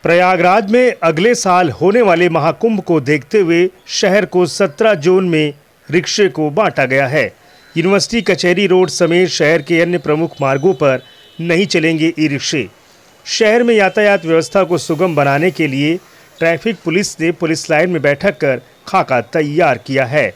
प्रयागराज में अगले साल होने वाले महाकुंभ को देखते हुए शहर को 17 जोन में रिक्शे को बांटा गया है। यूनिवर्सिटी कचहरी रोड समेत शहर के अन्य प्रमुख मार्गों पर नहीं चलेंगे ई रिक्शे। शहर में यातायात व्यवस्था को सुगम बनाने के लिए ट्रैफिक पुलिस ने पुलिस लाइन में बैठक कर खाका तैयार किया है।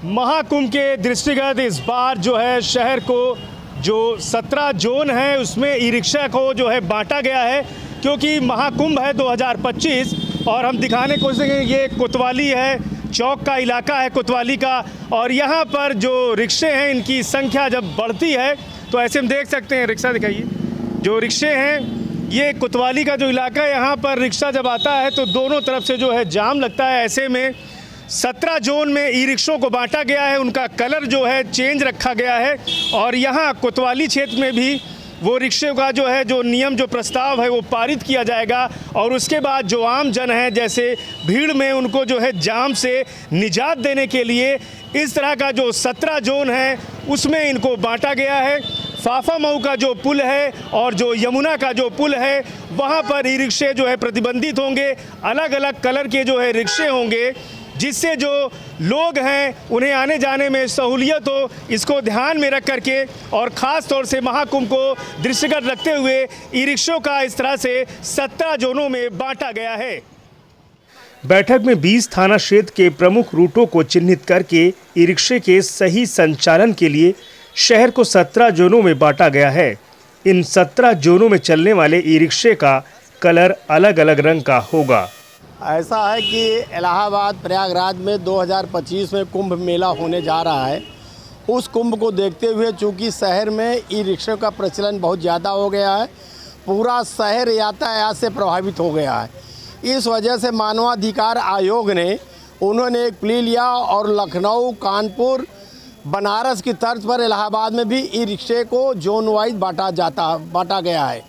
महाकुंभ के दृष्टिगत इस बार जो है शहर को जो 17 जोन है उसमें ई रिक्शा को जो है बांटा गया है, क्योंकि महाकुंभ है 2025 और हम दिखाने की कोशिश करेंगे। ये कोतवाली है, चौक का इलाका है कोतवाली का, और यहाँ पर जो रिक्शे हैं इनकी संख्या जब बढ़ती है तो ऐसे हम देख सकते हैं। रिक्शा दिखाइए, जो रिक्शे हैं ये कोतवाली का जो इलाका है, यहाँ पर रिक्शा जब आता है तो दोनों तरफ से जो है जाम लगता है। ऐसे में 17 जोन में ई रिक्शों को बांटा गया है, उनका कलर जो है चेंज रखा गया है। और यहाँ कोतवाली क्षेत्र में भी वो रिक्शे का जो है जो नियम जो प्रस्ताव है वो पारित किया जाएगा, और उसके बाद जो आम जन है जैसे भीड़ में उनको जो है जाम से निजात देने के लिए इस तरह का जो 17 जोन है उसमें इनको बांटा गया है। फाफा मऊ का जो पुल है और जो यमुना का जो पुल है वहाँ पर ई रिक्शे जो है प्रतिबंधित होंगे। अलग अलग कलर के जो है रिक्शे होंगे जिससे जो लोग हैं उन्हें आने जाने में सहूलियत हो, इसको ध्यान में रख करके और ख़ास तौर से महाकुंभ को दृष्टिगत रखते हुए ई रिक्शों का इस तरह से 17 जोनों में बांटा गया है। बैठक में 20 थाना क्षेत्र के प्रमुख रूटों को चिन्हित करके ई रिक्शे के सही संचालन के लिए शहर को 17 जोनों में बांटा गया है। इन 17 जोनों में चलने वाले ई रिक्शे का कलर अलग अलग रंग का होगा। ऐसा है कि इलाहाबाद प्रयागराज में 2025 में कुंभ मेला होने जा रहा है। उस कुंभ को देखते हुए चूँकि शहर में ई रिक्शे का प्रचलन बहुत ज़्यादा हो गया है, पूरा शहर यातायात से प्रभावित हो गया है। इस वजह से मानवाधिकार आयोग ने उन्होंने एक प्ली लिया और लखनऊ, कानपुर, बनारस की तर्ज पर इलाहाबाद में भी ई रिक्शे को जोन वाइज बांटा गया है।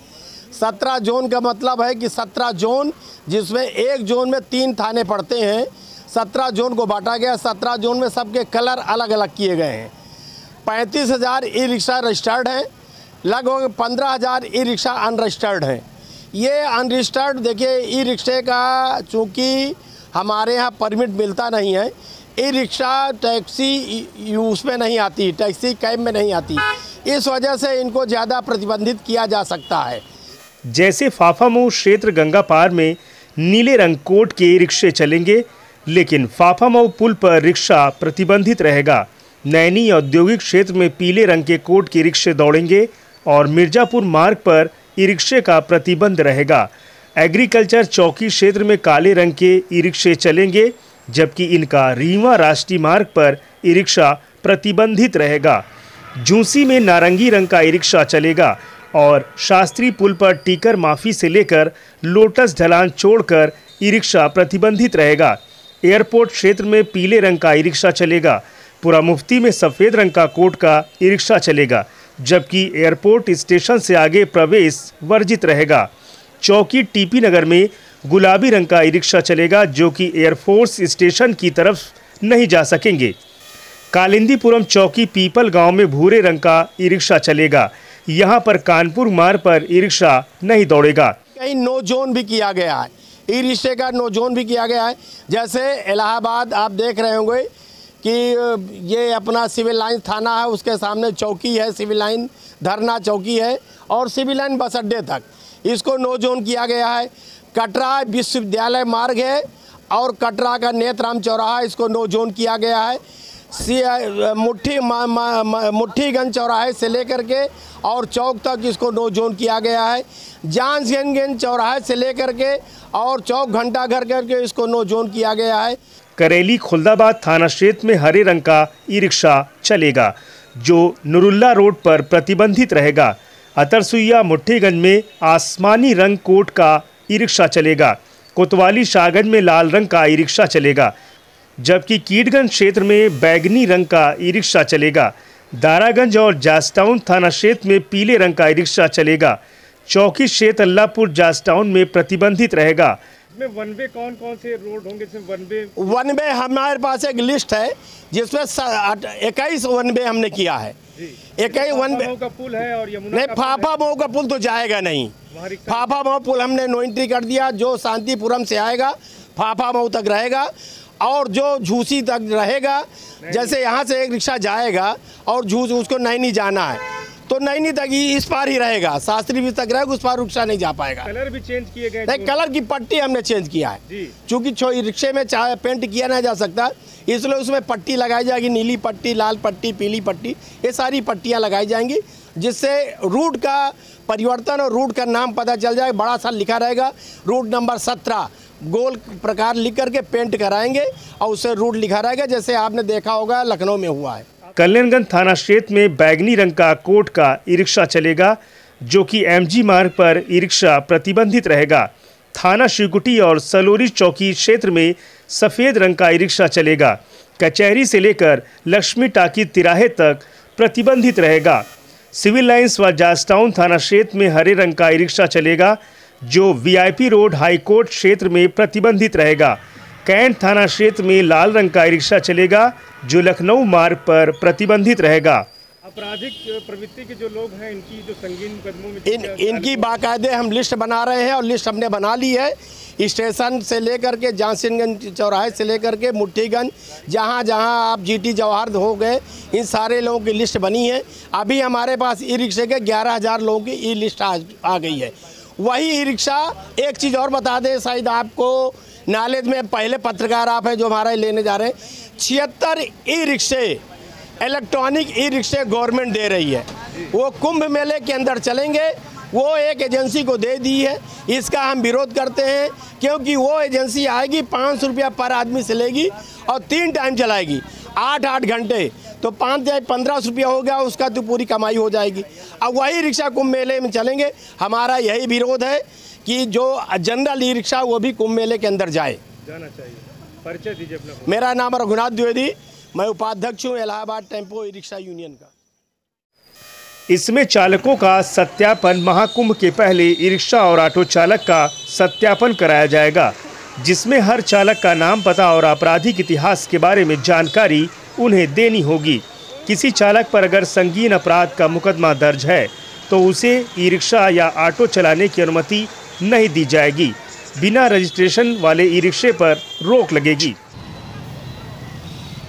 17 जोन का मतलब है कि 17 जोन जिसमें एक जोन में 3 थाने पड़ते हैं। 17 जोन को बांटा गया। 17 जोन में सबके कलर अलग अलग किए गए हैं। 35,000 ई रिक्शा रजिस्टर्ड हैं, लगभग 15,000 ई रिक्शा अनरजिस्टर्ड हैं। ये अनरजिस्टर्ड देखिए ई रिक्शे का चूँकि हमारे यहाँ परमिट मिलता नहीं है, ई रिक्शा टैक्सी उसमें नहीं आती, टैक्सी कैब में नहीं आती, इस वजह से इनको ज़्यादा प्रतिबंधित किया जा सकता है। जैसे फाफा मऊ क्षेत्र गंगा पार में नीले रंग कोट के रिक्शे चलेंगे, लेकिन फाफा मऊ पुल पर रिक्शा प्रतिबंधित रहेगा। नैनी औद्योगिक क्षेत्र में पीले रंग के कोट के रिक्शे दौड़ेंगे और मिर्जापुर मार्ग पर ई रिक्शे का प्रतिबंध रहेगा। एग्रीकल्चर चौकी क्षेत्र में काले रंग के ई रिक्शे चलेंगे, जबकि इनका रीवा राष्ट्रीय मार्ग पर ई रिक्शा प्रतिबंधित रहेगा। झूंसी में नारंगी रंग का ई रिक्शा चलेगा और शास्त्री पुल पर टीकर माफी से लेकर लोटस ढलान छोड़कर ई रिक्शा प्रतिबंधित रहेगा। एयरपोर्ट क्षेत्र में पीले रंग का ई रिक्शा चलेगा। पूरा मुफ्ती में सफ़ेद रंग का कोट का ई रिक्शा चलेगा, जबकि एयरपोर्ट स्टेशन से आगे प्रवेश वर्जित रहेगा। चौकी टीपी नगर में गुलाबी रंग का ई रिक्शा चलेगा, जो कि एयरफोर्स स्टेशन की तरफ नहीं जा सकेंगे। कालिंदीपुरम चौकी पीपल गांव में भूरे रंग का ई रिक्शा चलेगा। यहाँ पर कानपुर मार्ग पर ई रिक्शा नहीं दौड़ेगा। कहीं नो जोन भी किया गया है, ई रिक्शे का नो जोन भी किया गया है। जैसे इलाहाबाद आप देख रहे होंगे कि ये अपना सिविल लाइन थाना है, उसके सामने चौकी है, सिविल लाइन धरना चौकी है, और सिविल लाइन बस अड्डे तक इसको नो जोन किया गया है। कटरा विश्वविद्यालय मार्ग है और कटरा का नेत्राम चौराहा, इसको नो जोन किया गया है। मुट्ठीगंज चौराहे से लेकर के और चौक तक इसको नो जोन किया गया है। जांजगंज चौराहे से लेकर के और चौक घंटा घर करके इसको नो जोन किया गया है। करेली खुलदाबाद थाना क्षेत्र में हरे रंग का ई रिक्शा चलेगा, जो नुरुल्ला रोड पर प्रतिबंधित रहेगा। अतरसुइया मुट्ठीगंज में आसमानी रंग कोट का ई रिक्शा चलेगा। कोतवाली शाहगंज में लाल रंग का ई रिक्शा चलेगा, जबकि कीटगंज क्षेत्र में बैगनी रंग का ई रिक्शा चलेगा। दारागंज और जासटाउन थाना क्षेत्र में पीले रंग का ई रिक्शा चलेगा। चौकी क्षेत्र अल्लाहपुर जासटाउन में प्रतिबंधित रहेगा। इसमें वन वे कौन कौन से रोड होंगे? इसमें वन वे हमारे पास एक लिस्ट है जिसमें 21 वन वे हमने किया है। 21 वन वे का पुल है और यमुना नहीं, फाफा मऊ का पुल तो जाएगा नहीं। फाफा मऊ पुल हमने नो एंट्री कर दिया। जो शांतिपुरम से आएगा फाफा मऊ तक रहेगा और जो झूसी तक रहेगा। जैसे यहाँ से एक रिक्शा जाएगा और झूस उसको नैनी जाना है तो नैनी तक ही इस पार ही रहेगा, शास्त्री भी तक रहेगा, उस पार रिक्शा नहीं जा पाएगा। कलर भी चेंज किए गए? नहीं, कलर की पट्टी हमने चेंज किया है क्योंकि रिक्शे में चाहे पेंट किया नहीं जा सकता, इसलिए उसमें पट्टी लगाई जाएगी। नीली पट्टी, लाल पट्टी, पीली पट्टी, ये सारी पट्टियाँ लगाई जाएंगी जिससे रूट का परिवर्तन और रूट का नाम पता चल जाए। बड़ा सा लिखा रहेगा रूट नंबर 17 गोल प्रकार लिख करके पेंट कराएंगे और उससे रूट लिखा रहेगा जैसे आपने देखा होगा लखनऊ में हुआ है। कल्याणगंज थाना क्षेत्र में बैगनी रंग का कोट का ई रिक्शा चलेगा जो कि एमजी मार्ग पर ई रिक्शा प्रतिबंधित रहेगा। थाना शिवकुटी और सलोरी चौकी क्षेत्र में सफ़ेद रंग का ई रिक्शा चलेगा। कचहरी से लेकर लक्ष्मी टाकी तिराहे तक प्रतिबंधित रहेगा। सिविल लाइंस व जॉर्जटाउन थाना क्षेत्र में हरे रंग का ई रिक्शा चलेगा जो वीआईपी रोड हाईकोर्ट क्षेत्र में प्रतिबंधित रहेगा। कैंट थाना क्षेत्र में लाल रंग का ई रिक्शा चलेगा जो लखनऊ मार्ग पर प्रतिबंधित रहेगा। आपराधिक प्रवृत्ति के जो लोग हैं इनकी जो संगीन मुकदमों में इनकी बाकायदे हम लिस्ट बना रहे हैं और लिस्ट हमने बना ली है। स्टेशन से लेकर के जानसिनगंज चौराहे से लेकर के मुट्ठीगंज जहाँ जहाँ आप जीटी जवाहर हो गए इन सारे लोगों की लिस्ट बनी है। अभी हमारे पास ई रिक्शे के 11,000 लोगों की ई लिस्ट आ गई है। वही ई रिक्शा एक चीज़ और बता दें, शायद आपको नॉलेज में, पहले पत्रकार आप हैं जो हमारा लेने जा रहे हैं, 76 ई रिक्शे इलेक्ट्रॉनिक ई रिक्शे गवर्नमेंट दे रही है। वो कुंभ मेले के अंदर चलेंगे, वो एक एजेंसी को दे दी है। इसका हम विरोध करते हैं क्योंकि वो एजेंसी आएगी 500 रुपया पर आदमी से लेगी और 3 टाइम चलाएगी 8-8 घंटे, तो 5 या 1500 रुपया हो गया, उसका तो पूरी कमाई हो जाएगी। अब वही रिक्शा कुंभ मेले में चलेंगे। हमारा यही विरोध है कि जो जनरल ई रिक्शा वो भी कुंभ मेले के अंदर जाना चाहिए। परिचय दीजिए अपना। मेरा नाम रघुनाथ द्विवेदी, मैं उपाध्यक्ष हूँ Allahabad tempo e rickshaw union का। इसमें चालकों का सत्यापन महाकुंभ के पहले ई रिक्शा और ऑटो चालक का सत्यापन कराया जाएगा जिसमें हर चालक का नाम, पता और आपराधिक इतिहास के बारे में जानकारी उन्हें देनी होगी। किसी चालक पर अगर संगीन अपराध का मुकदमा दर्ज है तो उसे ई रिक्शा या ऑटो चलाने की अनुमति नहीं दी जाएगी। बिना रजिस्ट्रेशन वाले ई रिक्शे पर रोक लगेगी।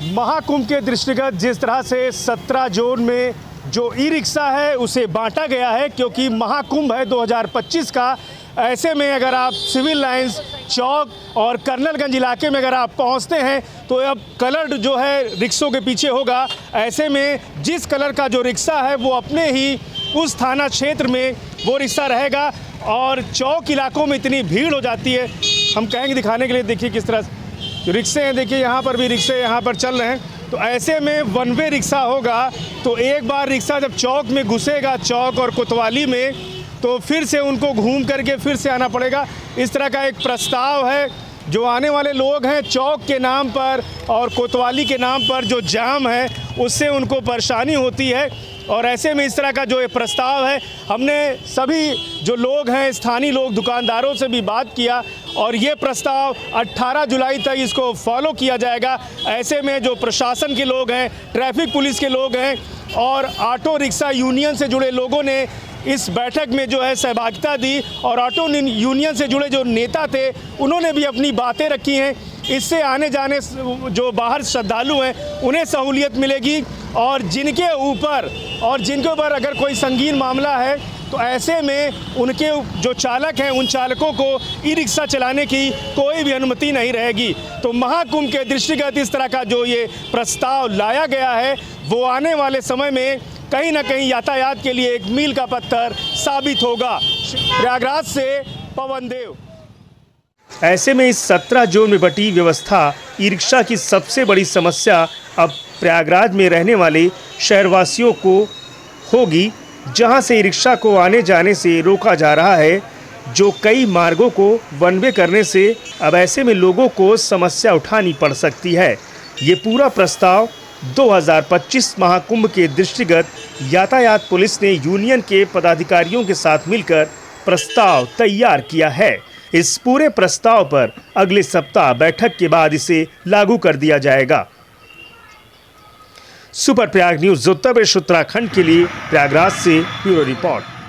महाकुंभ के दृष्टिगत जिस तरह से 17 जोन में जो ई रिक्शा है उसे बांटा गया है क्योंकि महाकुंभ है 2025 का। ऐसे में अगर आप सिविल लाइंस चौक और कर्नलगंज इलाके में अगर आप पहुंचते हैं तो अब कलर जो है रिक्शों के पीछे होगा। ऐसे में जिस कलर का जो रिक्शा है वो अपने ही उस थाना क्षेत्र में वो रिक्शा रहेगा और चौक इलाकों में इतनी भीड़ हो जाती है, हम कहेंगे दिखाने के लिए। देखिए किस तरह जो रिक्शे हैं, देखिए यहाँ पर भी रिक्शे यहाँ पर चल रहे हैं। तो ऐसे में वन वे रिक्शा होगा तो एक बार रिक्शा जब चौक में घुसेगा, चौक और कोतवाली में, तो फिर से उनको घूम करके फिर से आना पड़ेगा। इस तरह का एक प्रस्ताव है। जो आने वाले लोग हैं चौक के नाम पर और कोतवाली के नाम पर जो जाम है उससे उनको परेशानी होती है और ऐसे में इस तरह का जो ये प्रस्ताव है, हमने सभी जो लोग हैं स्थानीय लोग, दुकानदारों से भी बात किया और ये प्रस्ताव 18 जुलाई तक इसको फॉलो किया जाएगा। ऐसे में जो प्रशासन के लोग हैं, ट्रैफिक पुलिस के लोग हैं और ऑटो रिक्शा यूनियन से जुड़े लोगों ने इस बैठक में जो है सहभागिता दी और ऑटो यूनियन से जुड़े जो नेता थे उन्होंने भी अपनी बातें रखी हैं। इससे आने जाने जो बाहर श्रद्धालु हैं उन्हें सहूलियत मिलेगी और जिनके ऊपर अगर कोई संगीन मामला है तो ऐसे में उनके जो चालक हैं उन चालकों को ई रिक्शा चलाने की कोई भी अनुमति नहीं रहेगी। तो महाकुंभ के दृष्टिगत इस तरह का जो ये प्रस्ताव लाया गया है वो आने वाले समय में कहीं ना कहीं यातायात के लिए एक मील का पत्थर साबित होगा। प्रयागराज से पवन देव। ऐसे में इस 17 जोन में बटी व्यवस्था ई रिक्शा की सबसे बड़ी समस्या अब प्रयागराज में रहने वाले शहरवासियों को होगी, जहां से ई रिक्शा को आने जाने से रोका जा रहा है, जो कई मार्गों को वन वे करने से अब ऐसे में लोगों को समस्या उठानी पड़ सकती है। ये पूरा प्रस्ताव 2025 महाकुंभ के दृष्टिगत यातायात पुलिस ने यूनियन के पदाधिकारियों के साथ मिलकर प्रस्ताव तैयार किया है। इस पूरे प्रस्ताव पर अगले सप्ताह बैठक के बाद इसे लागू कर दिया जाएगा। सुपर प्रयाग न्यूज उत्तर प्रदेश उत्तराखंड के लिए प्रयागराज से ब्यूरो रिपोर्ट।